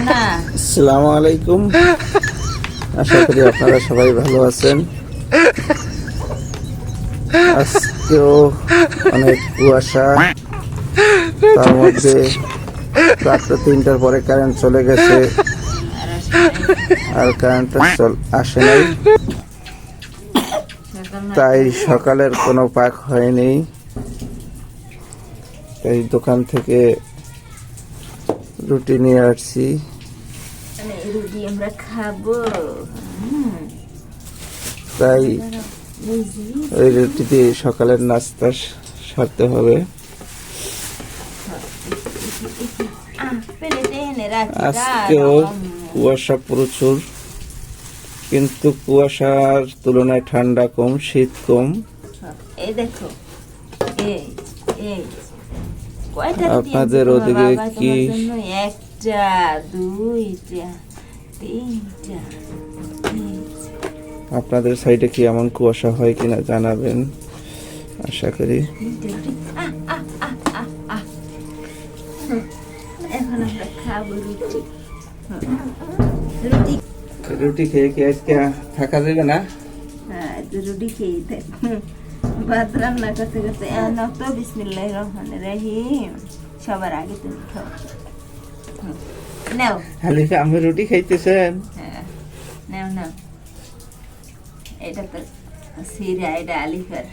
আসসালামু আলাইকুম। আশা করি আপনারা সবাই ভালো আছেন। আজকেও অনেক কুয়াশা, তার মধ্যে রাত্র 3টার পরে কারেন্ট চলে গেছে, আর কারেন্টটা আসে নাই, তাই সকালের কোনো পাক হয়নি। তাই দোকান থেকে রুটি নিয়ে আসছি, রুটি আমরা খাবো। তাই ওই রুটি দিয়ে সকালের নাস্তা সারতে হবে। আজকেও কুয়াশা প্রচুর, কিন্তু কুয়াশার তুলনায় ঠান্ডা কম, শীত কম। এই দেখো, আপনাদের ওদিকে কি? একটা, দুইটা, তিনটা। আপনাদের সাইডে কি এমন কুয়াশা হয় কিনা জানাবেন, আশা করি। এখন আমরা খাবো রুটি। রুটি খেয়ে কি আজকে থাকা যাবে না? হ্যাঁ, রুটি খেয়ে থাকবো। ভাত রান্না করতে করতে তো বিসমিল্লাহির রহমানির রহিম। সবার আগে তুমি খাও। নাও। হালিফা, আমি রুটি খাইতেছেন? হ্যাঁ, নাও নাও। এটা তো সিরা, এটা আলিফার।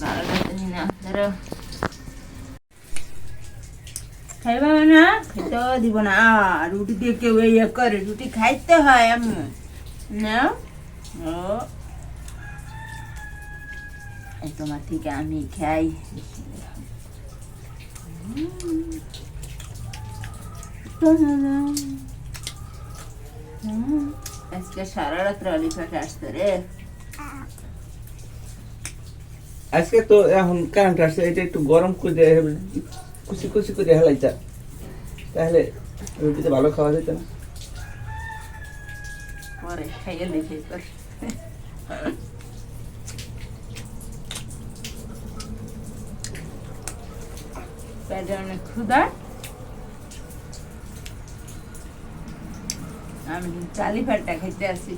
ভালোটা তুমি না ধরো। খাইবা না? খেতে দিব না। রুটি দিয়ে কেউ ইয়ে করে, রুটি খাইতে হয়। আম্মু নাও। ও তোমার থেকে আমি খাই। আজকে সারা রাত্র আলিফাকে আসতে রে। আজকে তো এখন কারেন্ট আসছে, এটা একটু গরম করে কুচি কুচি করে হেলাইতা, তাহলে রুটিতে ভালো খাওয়া যেত না? পরে খাইয়ে দেখে পেটে অনেক ক্ষুধা। আমি চালি ফেটটা খাইতে আসি।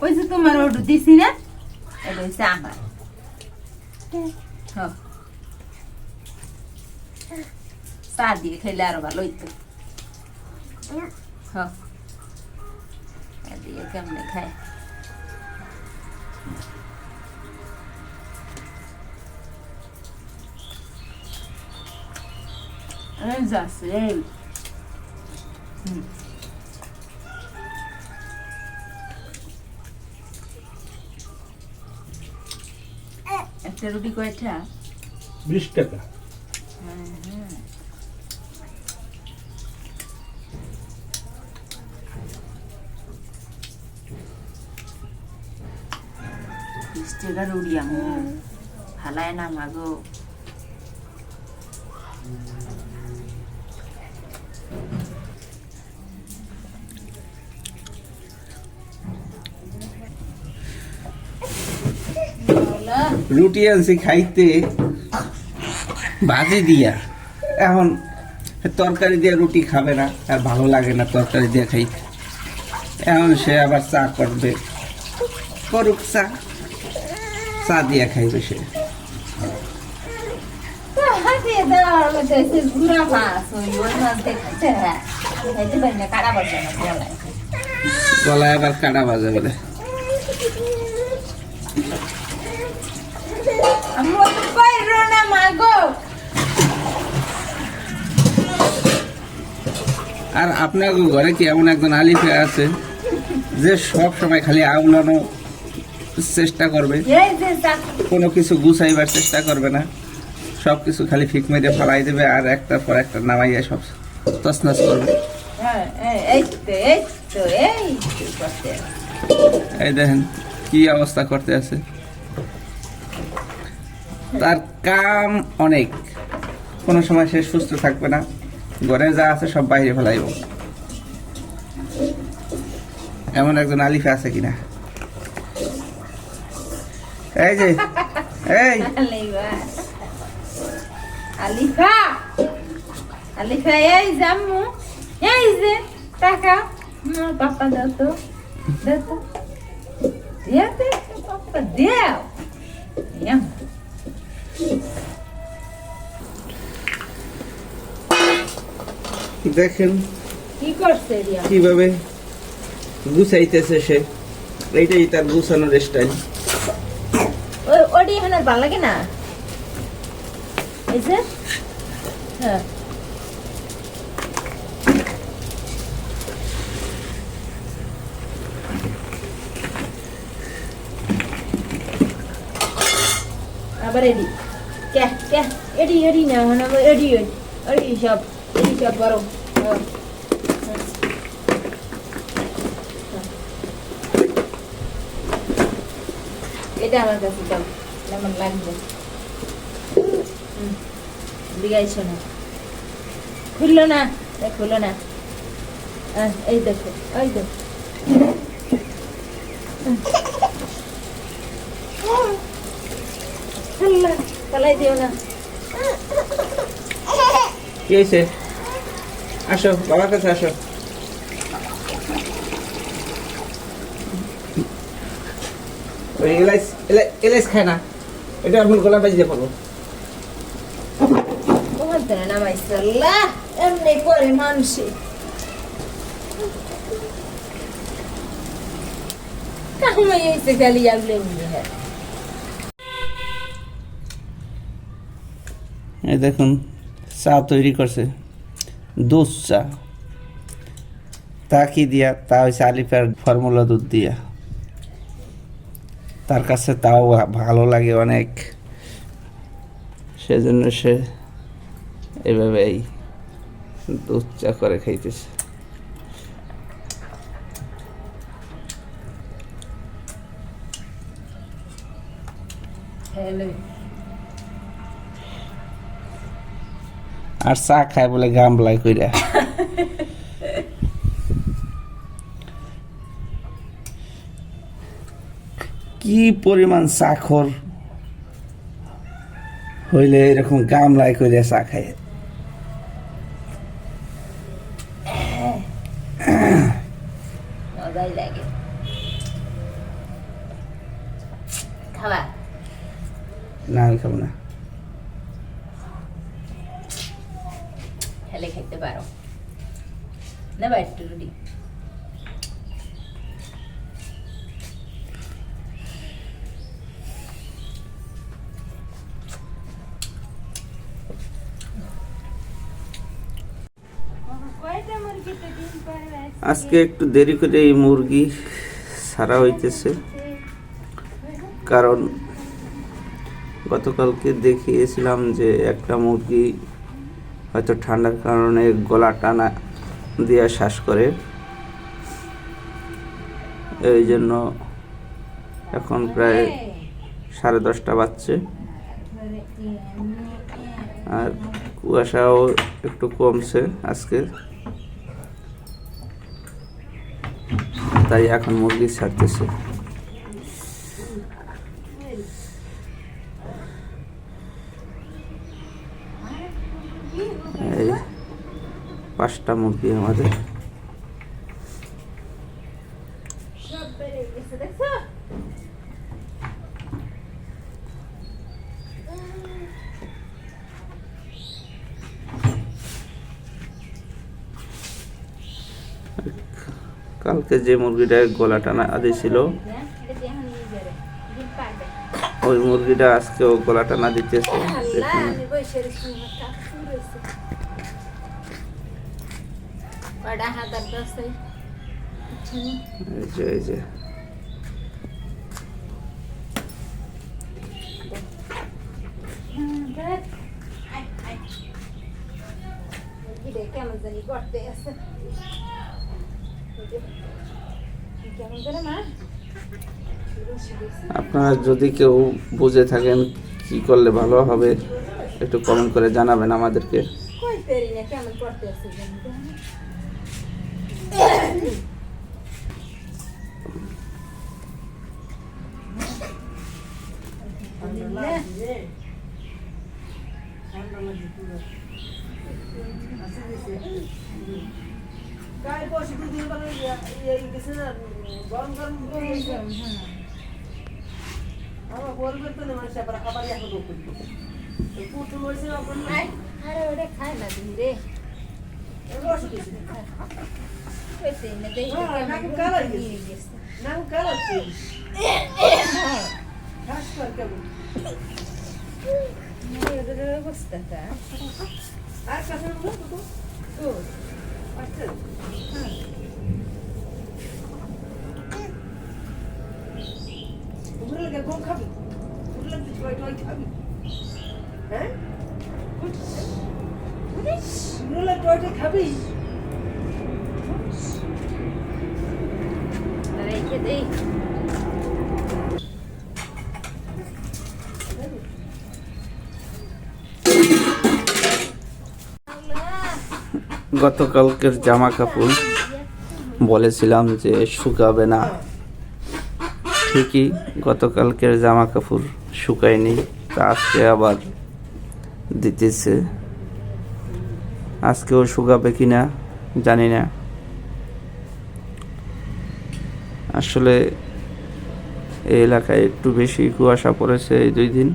ওই যে তোমার ওটা দিছি না, এটা হচ্ছে আমার। চা দিয়ে খাইলে আরো ভালো হইতো। দিয়ে কেমনে খায়? যাচ্ছে একটা রুটি কয়টা? 20 টাকা। হ্যাঁ, 20 টাকা রুটি আম্মু ফালায় না মাগো। রুটি আনছি খাইতে ভাজি দিয়া, এখন তরকারি দিয়ে রুটি খাবে না, আর ভালো লাগে না তরকারি দিয়ে খাইতে। এখন সে আবার চা করবে, করুক চা, চা দিয়ে খাইবে সে। গলায় আবার কাটা বাজে বলে। আর আপনার ঘরে কি এমন একজন আলিফা আছে যে সব সময় খালি আউলানো চেষ্টা করবে, কোনো কিছু গুছাইবার চেষ্টা করবে না, সবকিছু খালি ফিক মেরে ফেলাই দেবে, আর একটার পর একটা নামাইয়া সব তছনছ করবে। এই দেখেন কি অবস্থা করতে আছে। তার কাম অনেক, কোনো সময় সে সুস্থ থাকবে না, ঘরে যা আছে সব বাইরে ফেলাইব। এমন একজন আলিফা আছে কিনা? এই যে এই আলিফা আলিফা এই জাম্মু এই যে টাকা পাপা দাও তো দে পাপা দেও দেখেন কি করছে রিয়া কিভাবে গুছাইতেছে সে, এইটাই তার গুছানোর স্টাইল। ওডি এখন আর ভালো লাগে না এই যে হ্যাঁ আবার এডি কে এডি না মানে এডি সব বড় এটা আমার কাছে দাও আমার লাগবে দিগাইছো না খুললো না এই দেখো পালাই দিও না কি হয়েছে? আসো বাবার কাছে আসো। ওই এলাইচ খায় না, এটা আমি গলা বাজিয়ে পাবো। এমনি করে মানুষে এই দেখুন চা তৈরি করছে, দুধ চা। তা কি দিয়া? তা হয়েছে আলিফার ফর্মুলা দুধ দিয়া। তার কাছে তাও ভালো লাগে অনেক, সেজন্য সে এভাবেই দুধ চা করে খাইতেছে। আর চা খায় বলে গামলাই কইরা। কি পরিমাণ চাখর হইলে এরকম গামলাই কইরা চা খায়। মজাই লাগে খাওয়া না আমি খাবো না। খেলে খাইতে পারো না বা একটু রুটি আজকে একটু দেরি করে এই মুরগি ছাড়া হইতেছে, কারণ গতকালকে দেখিয়েছিলাম যে একটা মুরগি হয়তো ঠান্ডার কারণে গলা টানা দিয়ে শ্বাস করে, এই জন্য এখন প্রায় 10:30 বাজছে আর কুয়াশাও একটু কমছে আজকে, তাই এখন মুরগি ছাড়তেছে। এই 5টা মুরগি আমাদের। কালকে যে মুরগিটার গলা টানা আদি ছিল ওই মুরগিটা আজকেও গলা টানা দিতেছে। এই যে কেমন জানি করতে আছে আপনারা যদি কেউ বুঝে থাকেন কি করলে ভালো হবে একটু কমেন্ট করে জানাবেন আমাদেরকে। কেমন করতে আছে আরে ওটা খায় না ধীরে অবস্থাটা খাবি রেখে দেই গতকালকের জামা কাপড় বলেছিলাম যে শুকাবে না, ঠিকই গতকালকের জামা কাপড় শুকায়নি, তা আজকে আবার দিতেছে। আজকেও শুকাবে কিনা জানি না। আসলে এই এলাকায় একটু বেশি কুয়াশা পড়েছে এই 2 দিন।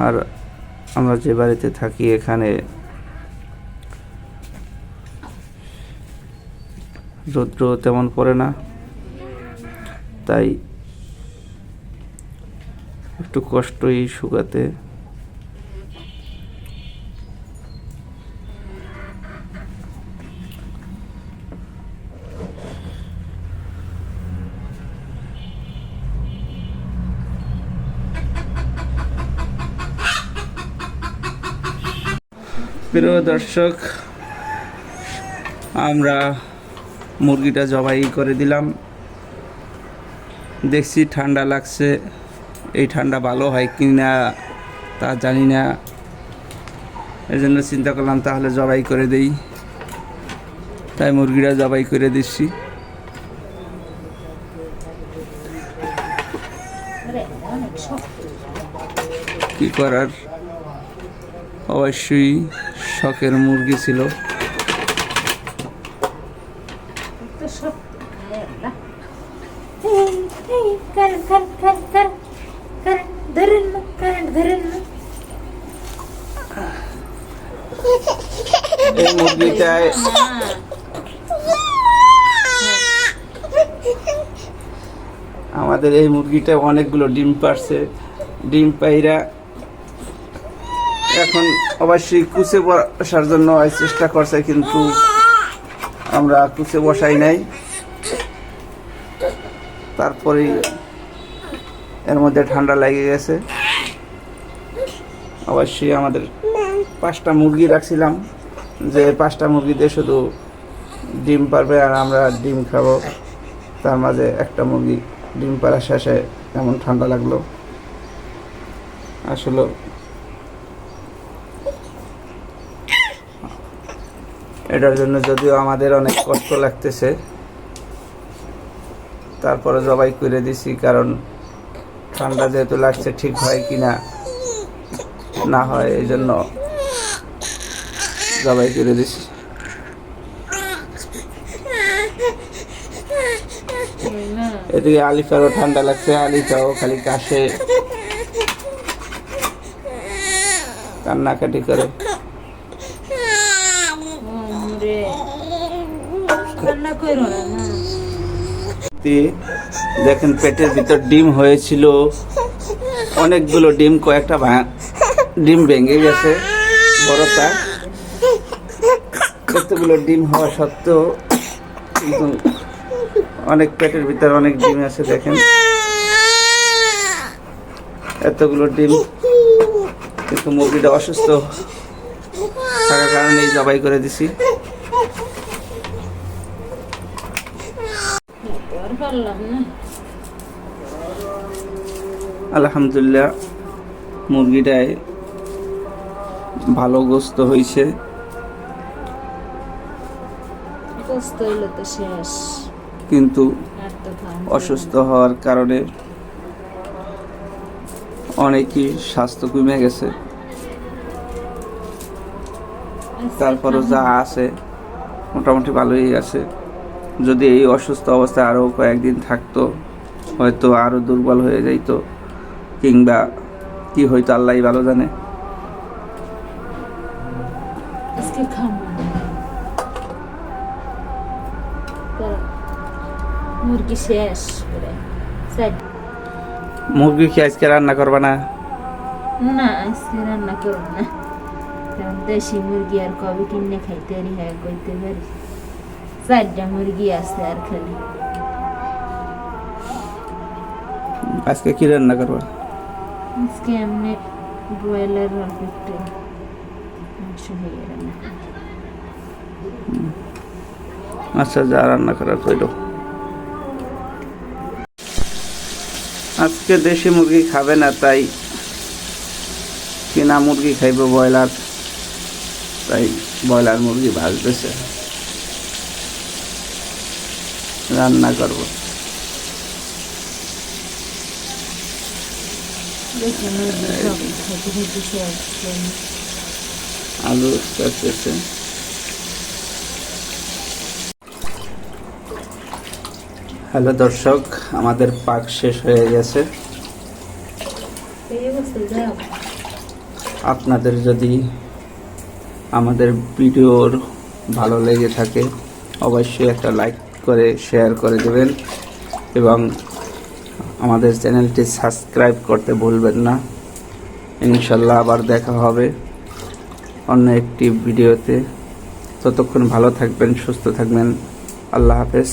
আর আমরা যে বাড়িতে থাকি এখানে রৌদ্র তেমন পড়ে না, তাই একটু কষ্টই শুকাতে। প্রিয় দর্শক, আমরা মুরগিটা জবাই করে দিলাম। দেখছি ঠান্ডা লাগছে, এই ঠান্ডা ভালো হয় কি না তা জানি না, এই জন্য চিন্তা করলাম তাহলে জবাই করে দেই, তাই মুরগিটা জবাই করে দিচ্ছি। কি করার, অবশ্যই শখের মুরগি ছিল। এই মুরগিটায় আমাদের এই মুরগিটা অনেকগুলো ডিম পারছে। ডিম পাইরা এখন অবশ্যই কুচে বসার জন্য চেষ্টা করছে, কিন্তু আমরা কুচে বসাই নাই। তারপরে এর মধ্যে ঠান্ডা লেগে গেছে। অবশ্যই আমাদের 5টা মুরগি রাখছিলাম, যে 5টা মুরগিতে শুধু ডিম পারবে আর আমরা ডিম খাবো। তার মাঝে একটা মুরগি ডিম পাড়া শেষে এমন ঠান্ডা লাগলো। আসলে এটার জন্য যদিও আমাদের অনেক কষ্ট লাগতেছে, তারপরে জবাই করে দিছি, কারণ ঠান্ডা যেহেতু লাগছে ঠিক হয় কিনা না হয় এই জন্য জবাই করে দিছি। এদিকে আলিফারও ঠান্ডা লাগছে, আলিফাও খালি কাশে, কান্নাকাটি করে। দেখেন পেটের ভিতর ডিম হয়েছিল অনেকগুলো ডিম, কয়েকটা ডিম ভেঙে গেছে বড়টা। কতগুলো ডিম হওয়া সত্ত্বেও কিন্তু অনেক পেটের ভিতর অনেক ডিম আছে। দেখেন এতগুলো ডিম, কিন্তু মুরগিটা অসুস্থ থাকার কারণে জবাই করে দিছি। আলহামদুলিল্লাহ মুরগিটায় ভালো গোস্ত হয়েছে, অসুস্থ হইলে তো শেষ, কিন্তু আর তো খাওয়া অসুস্থ হওয়ার কারণে অনেকই স্বাস্থ্য কমে গেছে। তারপরও যা আছে মোটামুটি ভালোই আছে। যদি এই অসুস্থ অবস্থায় আরও কয়েকদিন থাকতো হয়তো আরও দুর্বল হয়ে যাইতো, কিংবা কি হয়তো আল্লাহই ভালো জানে। আজকে খাবো মুরগি শেষ করে মুরগি কি আজকে রান্না করবা না? না, আজকে রান্না করব না, কারণ দেশি মুরগি আর কবে কিনে খাইতে পারি, হ্যাঁ কইতে পারি। 4টা মুরগি আছে আর খালি। আজকে কি রান্না করবা? আজকে এমনি ব্রয়লার অল্প একটু মাংস হয়ে রান্না করব। আচ্ছা, যা রান্না করার কইল। আজকে দেশি মুরগি খাবে না, তাই কিনা মুরগি খাইব ব্রয়লার, তাই ব্রয়লার মুরগি ভাজতেছে, রান্না করব। দেশি মুরগি সব খাইতে খাইতে শেষ। আলু কাটতেছে। হ্যালো দর্শক, আমাদের পাক শেষ হয়ে গেছে। এই অবস্থা যাও। আপনাদের যদি আমাদের ভিডিওর ভালো লেগে থাকে অবশ্যই একটা লাইক করে শেয়ার করে দেবেন এবং আমাদের চ্যানেলটি সাবস্ক্রাইব করতে ভুলবেন না। ইনশাল্লাহ আবার দেখা হবে অন্য একটি ভিডিওতে। ততক্ষণ ভালো থাকবেন, সুস্থ থাকবেন। আল্লাহ হাফেজ।